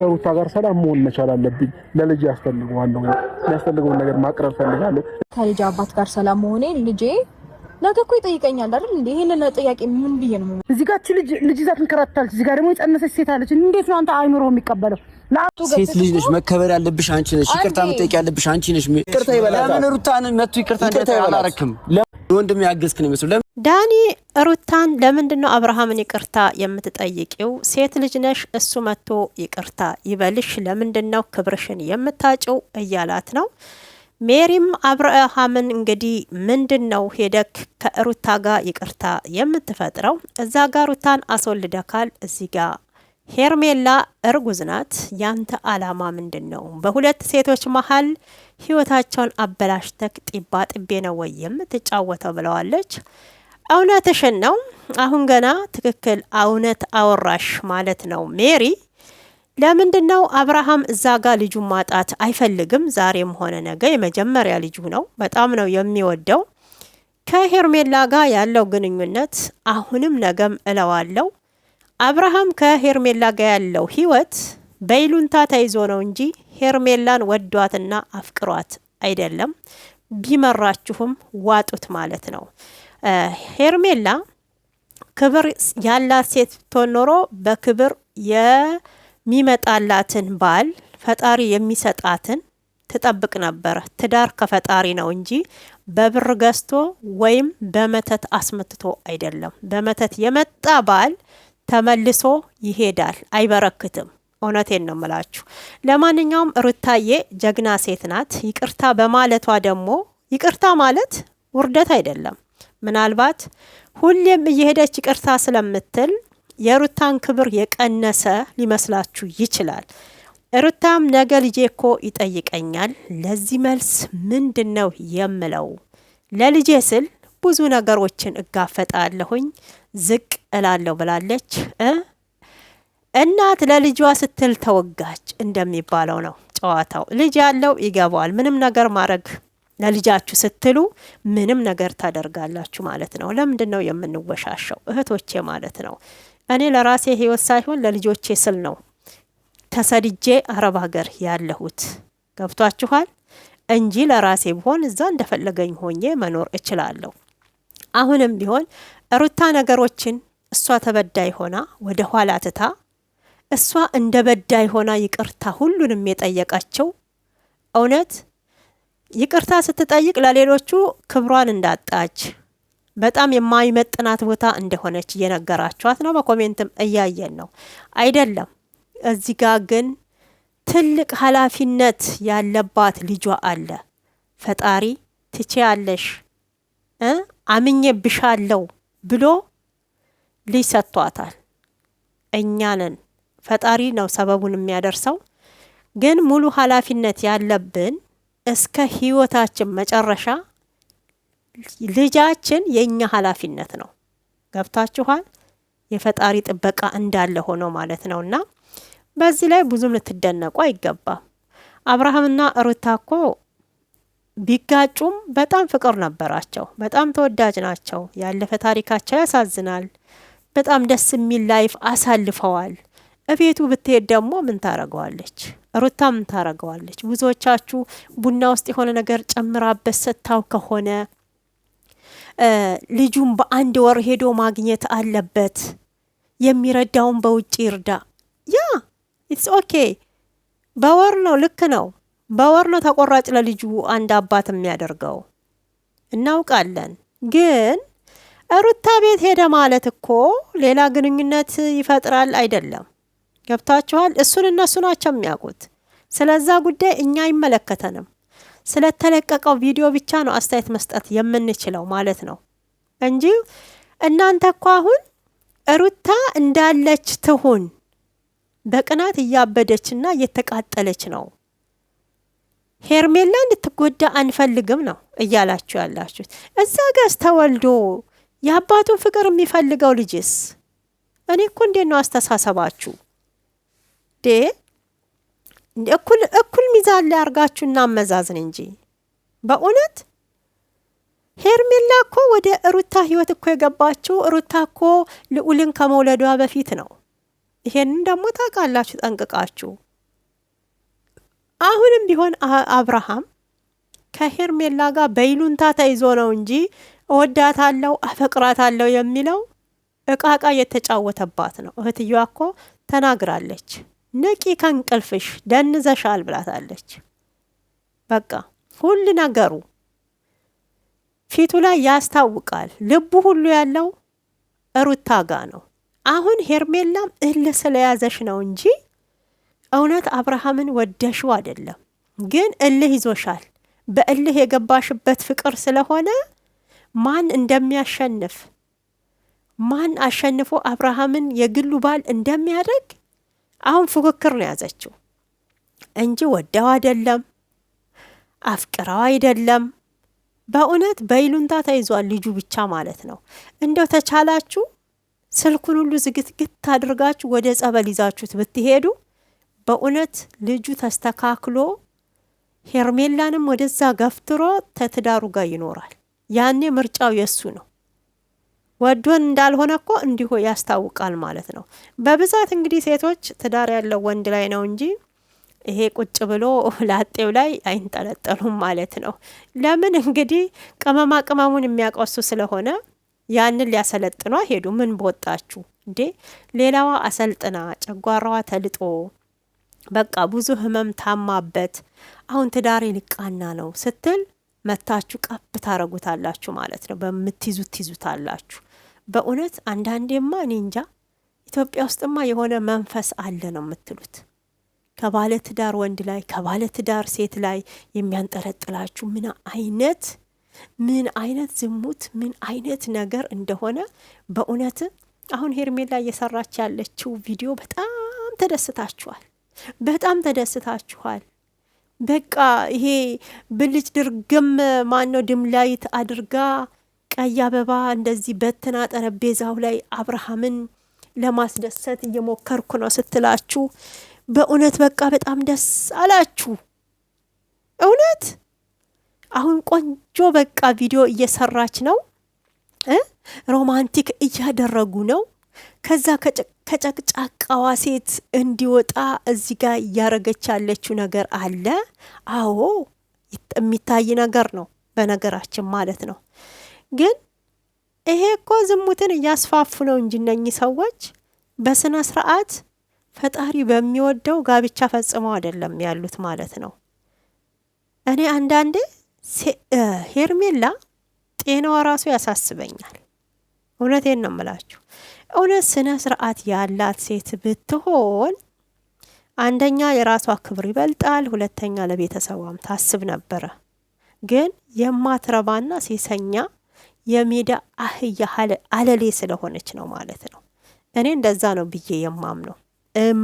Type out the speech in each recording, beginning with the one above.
ከሩታ ጋር ሰላም መሆን መቻል አለብኝ። ለልጅ ያስፈልገዋል ነው ያስፈልገውን ነገር ማቅረብ ፈልጋለሁ። ከልጅ አባት ጋር ሰላም መሆኔ ልጄ ነገ እኮ ይጠይቀኛል አይደል እንዴ? ይሄንን ጥያቄ ምን ብዬ ነው? እዚህ ጋር ልጅ ይዛት እንከራታለች። እዚህ ጋር ደግሞ የጸነሰች ሴት አለች። እንዴት ነው አንተ አይምሮህ የሚቀበለው? ሴት ልጅ ነሽ፣ መከበር ያለብሽ አንቺ ነሽ። ይቅርታ መጠየቅ ያለብሽ አንቺ ነሽ። ይቅርታ ይበላል። ለምን ሩታን መጥቶ ይቅርታ አላረክም? ለወንድም ያገዝክ ነው ይመስል ዳኒ ሩታን ለምንድነው አብርሃምን ይቅርታ የምትጠይቂው? ሴት ልጅ ነሽ፣ እሱ መጥቶ ይቅርታ ይበልሽ። ለምንድነው ክብርሽን የምታጭው እያላት ነው። ሜሪም አብርሃምን እንግዲህ ምንድነው ሄደክ ከሩታ ጋር ይቅርታ የምትፈጥረው? እዛ ጋር ሩታን አስወልደካል፣ እዚህ ጋር ሄርሜላ እርጉዝ ናት። ያንተ አላማ ምንድነው? በሁለት ሴቶች መሀል ህይወታቸውን አበላሽተክ ጢባ ጥቤ ነው ወይ የምትጫወተው? ብለዋለች። እውነትሽን ነው። አሁን ገና ትክክል እውነት አወራሽ ማለት ነው ሜሪ። ለምንድነው አብርሃም እዛ ጋር ልጁን ማጣት አይፈልግም? ዛሬም ሆነ ነገ የመጀመሪያ ልጁ ነው። በጣም ነው የሚወደው። ከሄርሜላ ጋር ያለው ግንኙነት አሁንም ነገም እለዋለው። አብርሃም ከሄርሜላ ጋር ያለው ህይወት በይሉንታ ተይዞ ነው እንጂ ሄርሜላን ወዷትና አፍቅሯት አይደለም። ቢመራችሁም ዋጡት ማለት ነው። ሄርሜላ ክብር ያላት ሴት ብትሆን ኖሮ በክብር የሚመጣላትን ባል ፈጣሪ የሚሰጣትን ትጠብቅ ነበር። ትዳር ከፈጣሪ ነው እንጂ በብር ገዝቶ ወይም በመተት አስመትቶ አይደለም። በመተት የመጣ ባል ተመልሶ ይሄዳል፣ አይበረክትም። እውነቴን ነው ምላችሁ። ለማንኛውም ሩታዬ ጀግና ሴት ናት። ይቅርታ በማለቷ ደግሞ ይቅርታ ማለት ውርደት አይደለም። ምናልባት ሁሌም እየሄደች ይቅርታ ስለምትል የሩታን ክብር የቀነሰ ሊመስላችሁ ይችላል። ሩታም ነገ ልጄ እኮ ይጠይቀኛል፣ ለዚህ መልስ ምንድነው የምለው? ለልጄ ስል ብዙ ነገሮችን እጋፈጣለሁኝ፣ ዝቅ እላለሁ ብላለች። እናት ለልጇ ስትል ተወጋች እንደሚባለው ነው ጨዋታው። ልጅ ያለው ይገባዋል። ምንም ነገር ማድረግ ለልጃችሁ ስትሉ ምንም ነገር ታደርጋላችሁ ማለት ነው። ለምንድነው የምንወሻሸው እህቶቼ ማለት ነው? እኔ ለራሴ ህይወት ሳይሆን ለልጆቼ ስል ነው ተሰድጄ አረብ ሀገር ያለሁት። ገብቷችኋል? እንጂ ለራሴ ቢሆን እዛ እንደፈለገኝ ሆኜ መኖር እችላለሁ። አሁንም ቢሆን ሩታ ነገሮችን እሷ ተበዳይ ሆና ወደ ኋላ ትታ እሷ እንደ በዳይ ሆና ይቅርታ ሁሉንም የጠየቀችው እውነት ይቅርታ ስትጠይቅ ለሌሎቹ ክብሯን እንዳጣች በጣም የማይመጥናት ቦታ እንደሆነች እየነገራችኋት ነው። በኮሜንትም እያየን ነው አይደለም። እዚህ ጋር ግን ትልቅ ኃላፊነት ያለባት ልጇ አለ። ፈጣሪ ትችያለሽ አምኜብሻለሁ ብሎ ልጅ ሰጥቷታል። እኛ ነን፣ ፈጣሪ ነው ሰበቡን የሚያደርሰው። ግን ሙሉ ኃላፊነት ያለብን እስከ ህይወታችን መጨረሻ ልጃችን የኛ ኃላፊነት ነው። ገብታችኋል? የፈጣሪ ጥበቃ እንዳለ ሆኖ ማለት ነውና በዚህ ላይ ብዙም ልትደነቁ አይገባም። አብርሃምና ሩታ እኮ ቢጋጩም በጣም ፍቅር ነበራቸው። በጣም ተወዳጅ ናቸው። ያለፈ ታሪካቸው ያሳዝናል። በጣም ደስ የሚል ላይፍ አሳልፈዋል። እቤቱ ብትሄድ ደግሞ ምን ታረገዋለች? ሩታ ምን ታረገዋለች? ብዙዎቻችሁ ቡና ውስጥ የሆነ ነገር ጨምራበት ሰጥታው ከሆነ ልጁን በአንድ ወር ሄዶ ማግኘት አለበት። የሚረዳውን በውጭ ይርዳ። ያ ኢትስ ኦኬ። በወር ነው፣ ልክ ነው። በወር ነው ተቆራጭ ለልጁ አንድ አባት የሚያደርገው እናውቃለን። ግን ሩታ ቤት ሄደ ማለት እኮ ሌላ ግንኙነት ይፈጥራል አይደለም። ገብታችኋል? እሱን እነሱ ናቸው የሚያውቁት። ስለዛ ጉዳይ እኛ አይመለከተንም። ስለተለቀቀው ቪዲዮ ብቻ ነው አስተያየት መስጠት የምንችለው ማለት ነው እንጂ እናንተ እኮ አሁን ሩታ እንዳለች ትሁን በቅናት እያበደችና እየተቃጠለች ነው። ሄርሜላ እንድትጎዳ አንፈልግም ነው እያላችሁ ያላችሁት። እዛ ጋር ተወልዶ የአባቱን ፍቅር የሚፈልገው ልጅስ እኔ እኮ እንዴት ነው አስተሳሰባችሁ? እኩል ሚዛን ላይ አርጋችሁና አመዛዝን እንጂ በእውነት ሄርሜላ እኮ ወደ ሩታ ህይወት እኮ የገባችው ሩታ እኮ ልዑልን ከመውለዷ በፊት ነው። ይሄንን ደግሞ ታውቃላችሁ ጠንቅቃችሁ። አሁንም ቢሆን አብርሃም ከሄርሜላ ጋር በይሉንታ ተይዞ ነው እንጂ እወዳታለሁ አፈቅራታለሁ የሚለው እቃቃ የተጫወተባት ነው። እህትየዋ እኮ ተናግራለች። ንቂ ከእንቅልፍሽ ደንዘሻል ብላታለች። በቃ ሁሉ ነገሩ ፊቱ ላይ ያስታውቃል። ልቡ ሁሉ ያለው ሩታ ጋ ነው። አሁን ሄርሜላም እልህ ስለያዘሽ ነው እንጂ እውነት አብርሃምን ወደሽው አይደለም። ግን እልህ ይዞሻል። በእልህ የገባሽበት ፍቅር ስለሆነ ማን እንደሚያሸንፍ ማን አሸንፎ አብርሃምን የግሉ ባል እንደሚያደርግ አሁን ፉክክር ነው ያዘችው እንጂ ወደው አይደለም፣ አፍቅራው አይደለም። በእውነት በይሉንታ ተይዟል ልጁ ብቻ ማለት ነው። እንደው ተቻላችሁ ስልኩን ሁሉ ዝግትግት አድርጋችሁ ወደ ጸበል ይዛችሁት ብትሄዱ በእውነት ልጁ ተስተካክሎ ሄርሜላንም ወደዛ ገፍትሮ ተትዳሩ ጋር ይኖራል። ያኔ ምርጫው የሱ ነው። ወዶን እንዳልሆነ እኮ እንዲሁ ያስታውቃል ማለት ነው። በብዛት እንግዲህ ሴቶች ትዳር ያለው ወንድ ላይ ነው እንጂ ይሄ ቁጭ ብሎ ላጤው ላይ አይንጠለጠሉም ማለት ነው። ለምን እንግዲህ ቅመማ ቅመሙን የሚያቆሱ ስለሆነ ያንን ሊያሰለጥኗ ሄዱ። ምን በወጣችሁ እንዴ? ሌላዋ አሰልጥና ጨጓራዋ ተልጦ በቃ ብዙ ህመም ታማበት አሁን ትዳሬ ልቃና ነው ስትል መታችሁ ቀብ ታረጉታላችሁ ማለት ነው። በምትይዙት ትይዙታላችሁ። በእውነት አንዳንዴማ እኔ እንጃ ኢትዮጵያ ውስጥማ የሆነ መንፈስ አለ ነው የምትሉት። ከባለ ትዳር ወንድ ላይ ከባለ ትዳር ሴት ላይ የሚያንጠለጥላችሁ ምን አይነት ዝሙት ምን አይነት ነገር እንደሆነ በእውነት አሁን ሄርሜላ እየሰራች ያለችው ቪዲዮ በጣም ተደስታችኋል። በቃ ይሄ ብልጭ ድርግም ማነው ድምላይት አድርጋ ቀይ አበባ እንደዚህ በትና ጠረጴዛው ላይ አብርሃምን ለማስደሰት እየሞከርኩ ነው ስትላችሁ በእውነት በቃ በጣም ደስ አላችሁ። እውነት አሁን ቆንጆ በቃ ቪዲዮ እየሰራች ነው። ሮማንቲክ እያደረጉ ነው። ከዛ ከጨቅጫቃዋ ሴት እንዲወጣ እዚህ ጋር እያረገች ያለችው ነገር አለ። አዎ የሚታይ ነገር ነው በነገራችን ማለት ነው። ግን ይሄ እኮ ዝሙትን እያስፋፉ ነው እንጂ እነኚህ ሰዎች በስነ ስርዓት ፈጣሪ በሚወደው ጋብቻ ፈጽመው አይደለም ያሉት ማለት ነው። እኔ አንዳንዴ ሄርሜላ ጤናዋ ራሱ ያሳስበኛል። እውነቴን ነው የምላችሁ። እውነት ስነ ስርዓት ያላት ሴት ብትሆን አንደኛ የራሷ ክብር ይበልጣል፣ ሁለተኛ ለቤተሰቧም ታስብ ነበረ። ግን የማትረባና ሴሰኛ የሜዳ አህያ አለሌ ስለሆነች ነው ማለት ነው። እኔ እንደዛ ነው ብዬ የማምነው።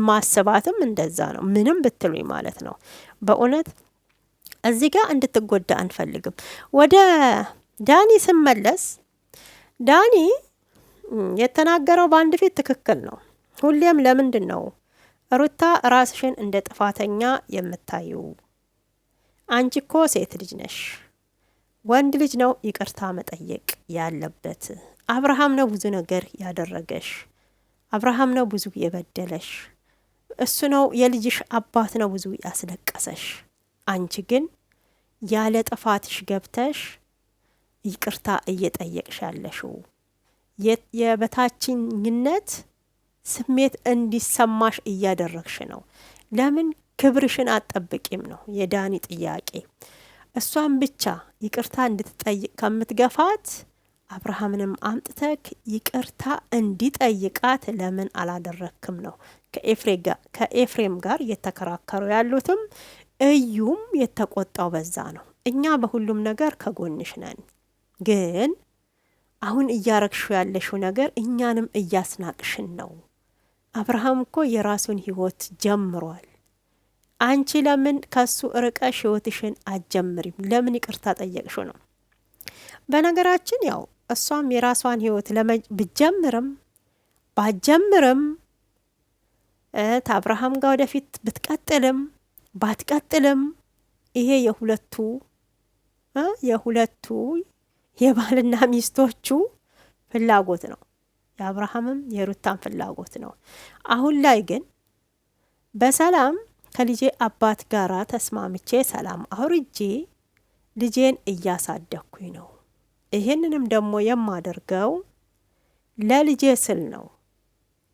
ማስባትም እንደዛ ነው። ምንም ብትሉኝ ማለት ነው። በእውነት እዚህ ጋር እንድትጎዳ አንፈልግም። ወደ ዳኒ ስመለስ ዳኒ የተናገረው በአንድ ፊት ትክክል ነው። ሁሌም ለምንድን ነው ሩታ ራስሽን እንደ ጥፋተኛ የምታዩ? አንቺ እኮ ሴት ልጅ ነሽ። ወንድ ልጅ ነው ይቅርታ መጠየቅ ያለበት። አብርሃም ነው ብዙ ነገር ያደረገሽ። አብርሃም ነው ብዙ የበደለሽ። እሱ ነው የልጅሽ አባት ነው ብዙ ያስለቀሰሽ። አንቺ ግን ያለ ጥፋትሽ ገብተሽ ይቅርታ እየጠየቅሽ ያለሽው የበታችኝነት ስሜት እንዲሰማሽ እያደረግሽ ነው። ለምን ክብርሽን አትጠብቂም ነው የዳኒ ጥያቄ። እሷን ብቻ ይቅርታ እንድትጠይቅ ከምትገፋት አብርሃምንም አምጥተክ ይቅርታ እንዲጠይቃት ለምን አላደረክም ነው። ከኤፍሬም ጋር እየተከራከሩ ያሉትም እዩም የተቆጣው በዛ ነው። እኛ በሁሉም ነገር ከጎንሽ ነን፣ ግን አሁን እያረግሹ ያለሽው ነገር እኛንም እያስናቅሽን ነው። አብርሃም እኮ የራሱን ህይወት ጀምሯል። አንቺ ለምን ከሱ ርቀሽ ህይወትሽን አትጀምሪም? ለምን ይቅርታ ጠየቅሹ ነው። በነገራችን ያው እሷም የራሷን ህይወት ብትጀምርም ባትጀምርም አብርሃም ጋር ወደፊት ብትቀጥልም ባትቀጥልም ይሄ የሁለቱ የባልና ሚስቶቹ ፍላጎት ነው። የአብርሃምም የሩታን ፍላጎት ነው። አሁን ላይ ግን በሰላም ከልጄ አባት ጋራ ተስማምቼ ሰላም አውርጄ ልጄን እያሳደኩኝ ነው። ይሄንንም ደግሞ የማደርገው ለልጄ ስል ነው።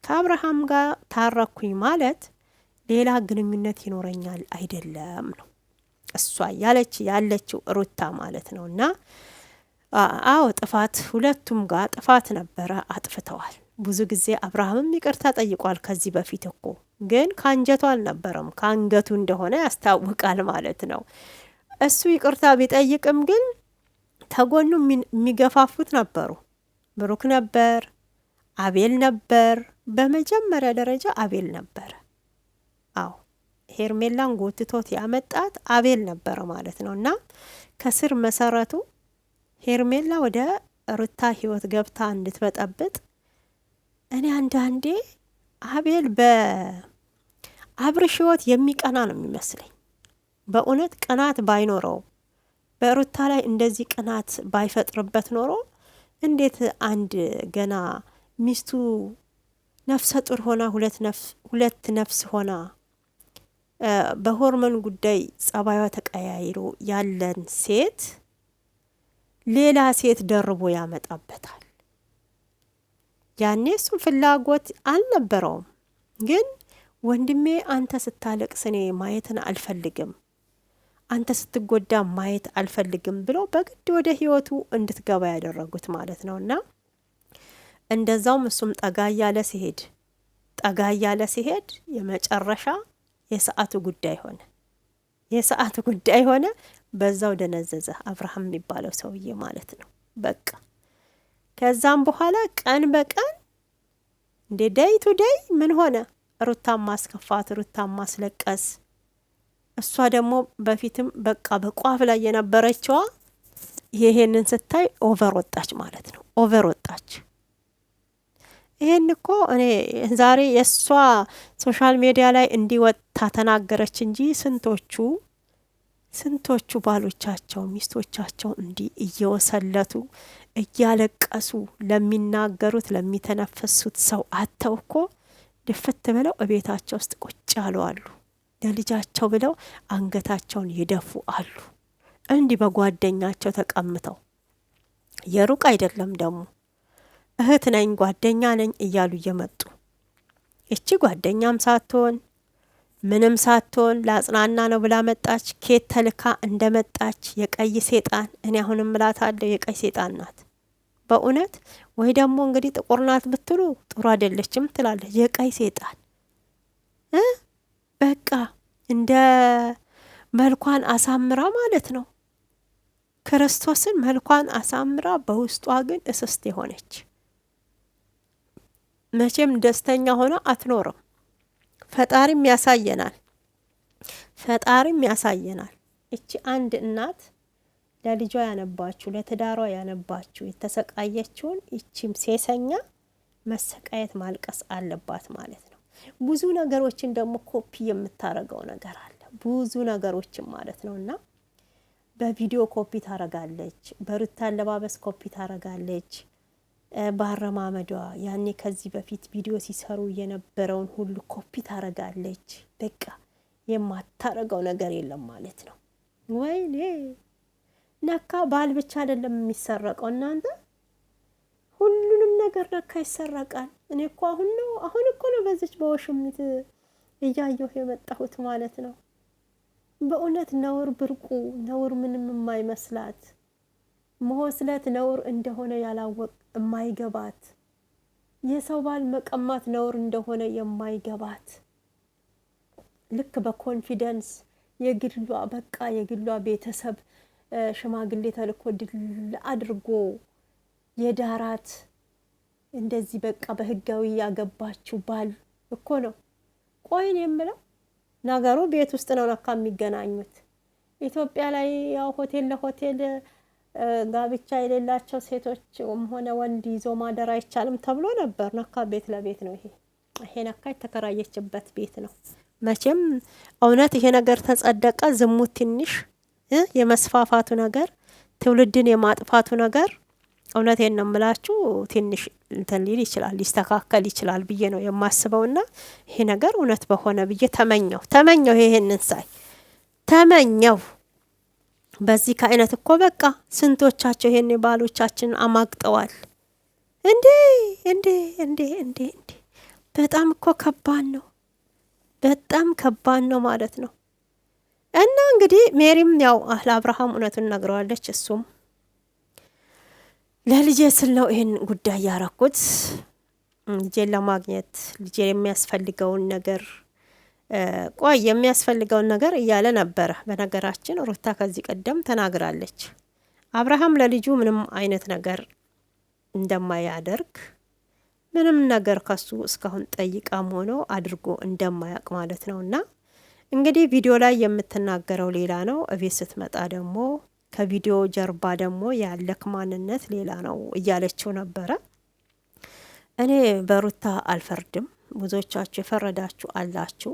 ከአብርሃም ጋር ታረኩኝ ማለት ሌላ ግንኙነት ይኖረኛል አይደለም ነው እሷ ያለችው ሩታ ማለት ነውና አዎ ጥፋት ሁለቱም ጋር ጥፋት ነበረ፣ አጥፍተዋል። ብዙ ጊዜ አብርሃምም ይቅርታ ጠይቋል ከዚህ በፊት እኮ ግን ካንጀቱ አልነበረም፣ ካንገቱ እንደሆነ ያስታውቃል ማለት ነው። እሱ ይቅርታ ቢጠይቅም ግን ተጎኑ የሚገፋፉት ነበሩ። ብሩክ ነበር፣ አቤል ነበር። በመጀመሪያ ደረጃ አቤል ነበር። አዎ ሄርሜላን ጎትቶት ያመጣት አቤል ነበር ማለት ነውና ከስር መሰረቱ ሄርሜላ ወደ ሩታ ህይወት ገብታ እንድትበጠብጥ እኔ አንዳንዴ አቤል በአብርሽ ህይወት የሚቀና ነው የሚመስለኝ። በእውነት ቅናት ባይኖረው በሩታ ላይ እንደዚህ ቅናት ባይፈጥርበት ኖሮ እንዴት አንድ ገና ሚስቱ ነፍሰ ጡር ሆና ሁለት ነፍስ ሆና በሆርሞን ጉዳይ ጸባይዋ ተቀያይሮ ያለን ሴት ሌላ ሴት ደርቦ ያመጣበታል? ያኔ እሱም ፍላጎት አልነበረውም። ግን ወንድሜ አንተ ስታለቅስ እኔ ማየትን አልፈልግም፣ አንተ ስትጎዳ ማየት አልፈልግም ብሎ በግድ ወደ ህይወቱ እንድትገባ ያደረጉት ማለት ነውና እንደዛውም እሱም ጠጋ እያለ ሲሄድ የመጨረሻ የሰዓቱ ጉዳይ ሆነ። በዛው ደነዘዘ አብርሃም የሚባለው ሰውዬ ማለት ነው። በቃ ከዛም በኋላ ቀን በቀን እንደ ዴይ ቱ ዴይ ምን ሆነ? ሩታን ማስከፋት፣ ሩታን ማስለቀስ። እሷ ደግሞ በፊትም በቃ በቋፍ ላይ የነበረችዋ ይሄንን ስታይ ኦቨር ወጣች ማለት ነው። ኦቨር ወጣች። ይሄን እኮ እኔ ዛሬ የእሷ ሶሻል ሚዲያ ላይ እንዲወጣ ተናገረች እንጂ ስንቶቹ ባሎቻቸው ሚስቶቻቸው እንዲህ እየወሰለቱ እያለቀሱ ለሚናገሩት ለሚተነፈሱት ሰው አተው እኮ ድፍት ብለው እቤታቸው ውስጥ ቁጭ ያሉ አሉ። ለልጃቸው ብለው አንገታቸውን ይደፉ አሉ። እንዲህ በጓደኛቸው ተቀምጠው የሩቅ አይደለም ደግሞ እህት ነኝ ጓደኛ ነኝ እያሉ እየመጡ እቺ ጓደኛም ሳትሆን ምንም ሳትሆን ለአጽናና ነው ብላ መጣች። ኬት ተልካ እንደመጣች የቀይ ሴጣን። እኔ አሁንም እላታለሁ የቀይ ሴጣን ናት በእውነት። ወይ ደግሞ እንግዲህ ጥቁር ናት ብትሉ ጥሩ አይደለችም ትላለች። የቀይ ሴጣን በቃ እንደ መልኳን አሳምራ ማለት ነው ክርስቶስን መልኳን አሳምራ በውስጧ ግን እስስት የሆነች መቼም ደስተኛ ሆነ አትኖርም። ፈጣሪም ያሳየናል። እቺ አንድ እናት ለልጇ ያነባችሁ ለትዳሯ ያነባችሁ የተሰቃየችውን እቺም ሴሰኛ መሰቃየት ማልቀስ አለባት ማለት ነው። ብዙ ነገሮችን ደግሞ ኮፒ የምታረገው ነገር አለ። ብዙ ነገሮችን ማለት ነውና በቪዲዮ ኮፒ ታረጋለች፣ በሩታ አለባበስ ኮፒ ታረጋለች፣ ባረማመዷ ያኔ ከዚህ በፊት ቪዲዮ ሲሰሩ የነበረውን ሁሉ ኮፒ ታረጋለች። በቃ የማታረገው ነገር የለም ማለት ነው። ወይኔ ነካ ባል ብቻ አይደለም የሚሰረቀው እናንተ፣ ሁሉንም ነገር ነካ ይሰረቃል። እኔ እኮ አሁን እኮ ነው በዚች በወሽሚት እያየሁ የመጣሁት ማለት ነው። በእውነት ነውር ብርቁ፣ ነውር ምንም የማይመስላት መሆስለት ነውር እንደሆነ ያላወቅ የማይገባት የሰው ባል መቀማት ነውር እንደሆነ የማይገባት ልክ በኮንፊደንስ የግሏ ቤተሰብ ሽማግሌ ተልኮ ድል አድርጎ የዳራት እንደዚህ በቃ በህጋዊ ያገባችው ባል እኮ ነው። ቆይን የምለው ነገሩ ቤት ውስጥ ነው ለካ የሚገናኙት። ኢትዮጵያ ላይ ያው ሆቴል ለሆቴል ጋብቻ የሌላቸው ሴቶች ሆነ ወንድ ይዞ ማደር አይቻልም ተብሎ ነበር። ነካ ቤት ለቤት ነው ይሄ ነካ የተከራየችበት ቤት ነው። መቼም እውነት ይሄ ነገር ተጸደቀ፣ ዝሙት ትንሽ የመስፋፋቱ ነገር ትውልድን የማጥፋቱ ነገር እውነቴን ነው የምላችሁ ትንሽ እንትን ሊል ይችላል ሊስተካከል ይችላል ብዬ ነው የማስበውና ይሄ ነገር እውነት በሆነ ብዬ ተመኘው ይሄንን ሳይ ተመኘው። በዚህ ከአይነት እኮ በቃ ስንቶቻቸው ይሄን ባሎቻችን አማግጠዋል እንዴ እንዴ እንዴ እንዴ እንዴ! በጣም እኮ ከባድ ነው፣ በጣም ከባድ ነው ማለት ነው። እና እንግዲህ ሜሪም ያው ለአብርሃም እውነቱን ነግረዋለች። እሱም ለልጄ ስል ነው ይሄን ጉዳይ ያረኩት፣ ልጄን ለማግኘት ልጄ የሚያስፈልገውን ነገር የሚያስፈልገውን ነገር እያለ ነበረ። በነገራችን ሩታ ከዚህ ቀደም ተናግራለች አብርሃም ለልጁ ምንም አይነት ነገር እንደማያደርግ ምንም ነገር ከሱ እስካሁን ጠይቃም ሆኖ አድርጎ እንደማያውቅ ማለት ነውና እንግዲህ ቪዲዮ ላይ የምትናገረው ሌላ ነው፣ እቤት ስትመጣ ደግሞ ከቪዲዮ ጀርባ ደግሞ ያለክ ማንነት ሌላ ነው እያለችው ነበረ። እኔ በሩታ አልፈርድም፣ ብዙዎቻችሁ የፈረዳችሁ አላችሁ።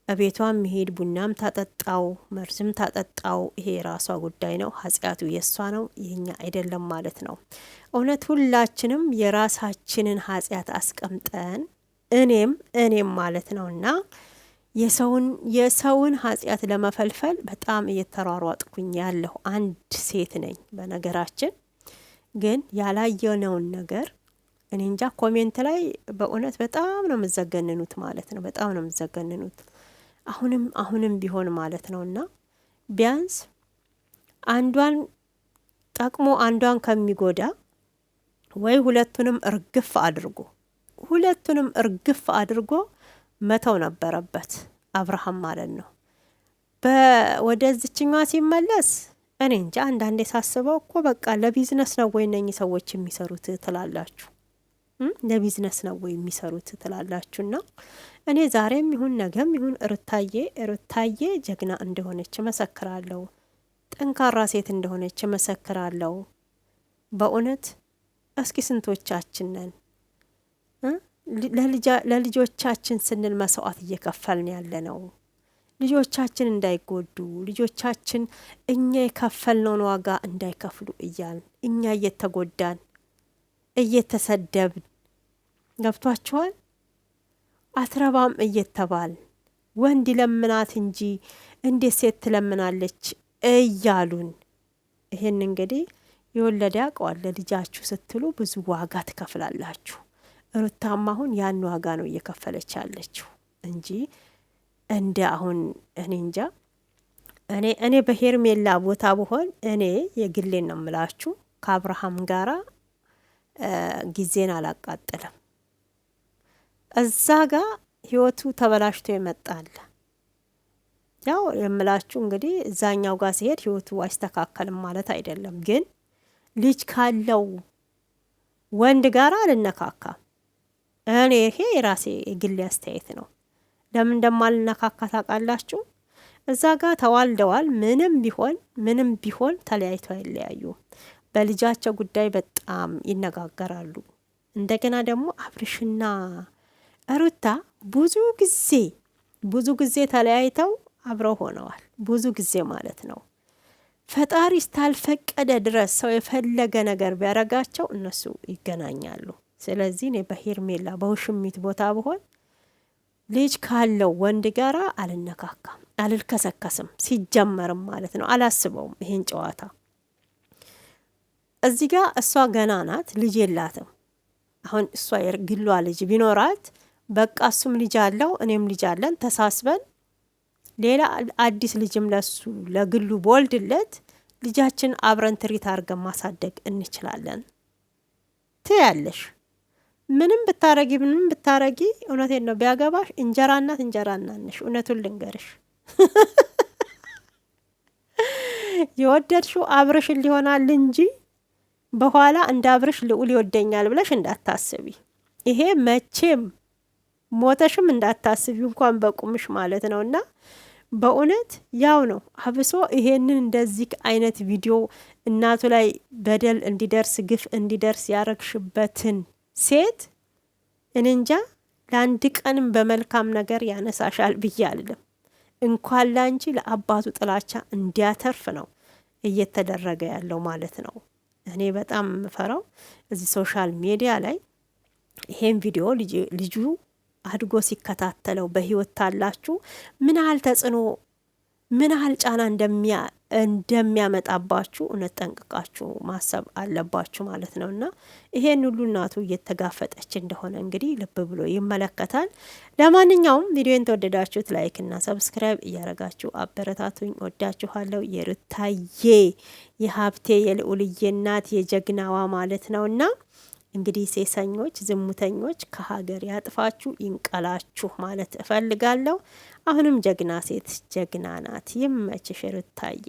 እቤቷም መሄድ ቡናም ታጠጣው መርዝም ታጠጣው ይሄ የራሷ ጉዳይ ነው፣ ኃጢአቱ የሷ ነው የኛ አይደለም ማለት ነው። እውነት ሁላችንም የራሳችንን ኃጢአት አስቀምጠን እኔም ማለት ነውና የሰውን ኃጢአት ለመፈልፈል በጣም እየተሯሯጥኩኝ ያለሁ አንድ ሴት ነኝ። በነገራችን ግን ያላየነውን ነገር እኔ እንጃ ኮሜንት ላይ በእውነት በጣም ነው የምዘገንኑት ማለት ነው፣ በጣም ነው የምዘገንኑት። አሁንም ቢሆን ማለት ነውና ቢያንስ አንዷን ጠቅሞ አንዷን ከሚጎዳ ወይ ሁለቱንም እርግፍ አድርጎ መተው ነበረበት አብርሃም ማለት ነው። ወደዚችኛዋ ሲመለስ እኔ እንጃ አንዳንዴ ሳስበው እኮ በቃ ለቢዝነስ ነው ወይ እነኚህ ሰዎች የሚሰሩት ትላላችሁ? ለቢዝነስ ነው ወይ የሚሰሩት ትላላችሁና እኔ ዛሬም ይሁን ነገም ይሁን ሩታዬ ጀግና እንደሆነች መሰክራለሁ፣ ጠንካራ ሴት እንደሆነች መሰክራለሁ። በእውነት እስኪ ስንቶቻችን ነን ለልጆቻችን ስንል መስዋዕት እየከፈልን ያለ ነው። ልጆቻችን እንዳይጎዱ፣ ልጆቻችን እኛ የከፈልነውን ዋጋ እንዳይከፍሉ እያልን እኛ እየተጎዳን እየተሰደብን ገብቷችኋል? አትረባም እየተባል ወንድ ለምናት እንጂ እንዴት ሴት ትለምናለች እያሉን ይሄን እንግዲህ የወለደ ያውቀዋል። ለልጃችሁ ስትሉ ብዙ ዋጋ ትከፍላላችሁ። ሩታም አሁን ያን ዋጋ ነው እየከፈለች ያለችው እንጂ እንደ አሁን እኔ እንጃ። እኔ በሄርሜላ ቦታ ብሆን እኔ የግሌን ነው የምላችሁ ከአብርሃም ጋራ ጊዜን አላቃጥልም። እዛ ጋር ህይወቱ ተበላሽቶ ይመጣል። ያው የምላችሁ እንግዲህ እዛኛው ጋር ሲሄድ ህይወቱ አይስተካከልም ማለት አይደለም፣ ግን ልጅ ካለው ወንድ ጋራ አልነካካም። እኔ ይሄ የራሴ የግሌ አስተያየት ነው። ለምን እንደማልነካካ ታውቃላችሁ? እዛ ጋር ተዋልደዋል። ምንም ቢሆን ተለያይተው አይለያዩም። በልጃቸው ጉዳይ በጣም ይነጋገራሉ። እንደገና ደግሞ አብርሽና ሩታ ብዙ ጊዜ ተለያይተው አብረው ሆነዋል። ብዙ ጊዜ ማለት ነው። ፈጣሪ እስካልፈቀደ ድረስ ሰው የፈለገ ነገር ቢያረጋቸው እነሱ ይገናኛሉ። ስለዚህ እኔ በሄርሜላ በውሽሚት ቦታ ብሆን ልጅ ካለው ወንድ ጋራ አልነካካም፣ አልልከሰከስም። ሲጀመርም ማለት ነው አላስበውም ይሄን ጨዋታ። እዚህ ጋር እሷ ገና ናት፣ ልጅ የላትም። አሁን እሷ የግሏ ልጅ ቢኖራት በቃ እሱም ልጅ አለው እኔም ልጅ አለን ተሳስበን ሌላ አዲስ ልጅም ለግሉ በወልድለት ልጃችን አብረን ትሪት አድርገን ማሳደግ እንችላለን። ትያለሽ ምንም ብታረጊ እውነቴን ነው ቢያገባሽ እንጀራ እናት ነሽ። እውነቱን ልንገርሽ የወደድሽው አብርሽን ሊሆናል እንጂ በኋላ እንደ አብርሽ ልዑል ይወደኛል ብለሽ እንዳታስቢ። ይሄ መቼም ሞተሽም እንዳታስቢ እንኳን በቁምሽ ማለት ነውና በእውነት ያው ነው። አብሶ ይሄንን እንደዚህ አይነት ቪዲዮ እናቱ ላይ በደል እንዲደርስ ግፍ እንዲደርስ ያረግሽበትን ሴት እንንጃ ለአንድ ቀንም በመልካም ነገር ያነሳሻል ብዬ አልልም። እንኳን ላንቺ ለአባቱ ጥላቻ እንዲያተርፍ ነው እየተደረገ ያለው ማለት ነው። እኔ በጣም የምፈራው እዚህ ሶሻል ሚዲያ ላይ ይሄን ቪዲዮ ልጁ አድጎ ሲከታተለው በህይወት ታላችሁ ምን ያህል ተጽዕኖ ምን ያህል ጫና እንደሚያመጣባችሁ እውነት ጠንቅቃችሁ ማሰብ አለባችሁ ማለት ነውና ይሄን ሁሉ እናቱ እየተጋፈጠች እንደሆነ እንግዲህ ልብ ብሎ ይመለከታል። ለማንኛውም ቪዲዮን ተወደዳችሁት ላይክ እና ሰብስክራይብ እያረጋችሁ አበረታቱኝ። ወዳችኋለሁ። የሩታዬ የሀብቴ የልዑልዬ እናት የጀግናዋ ማለት ነውና እንግዲህ ሴሰኞች ዝሙተኞች ከሀገር ያጥፋችሁ ይንቀላችሁ ማለት እፈልጋለሁ። አሁንም ጀግና ሴት ጀግና ናት። ይመችሽ ሩታዬ።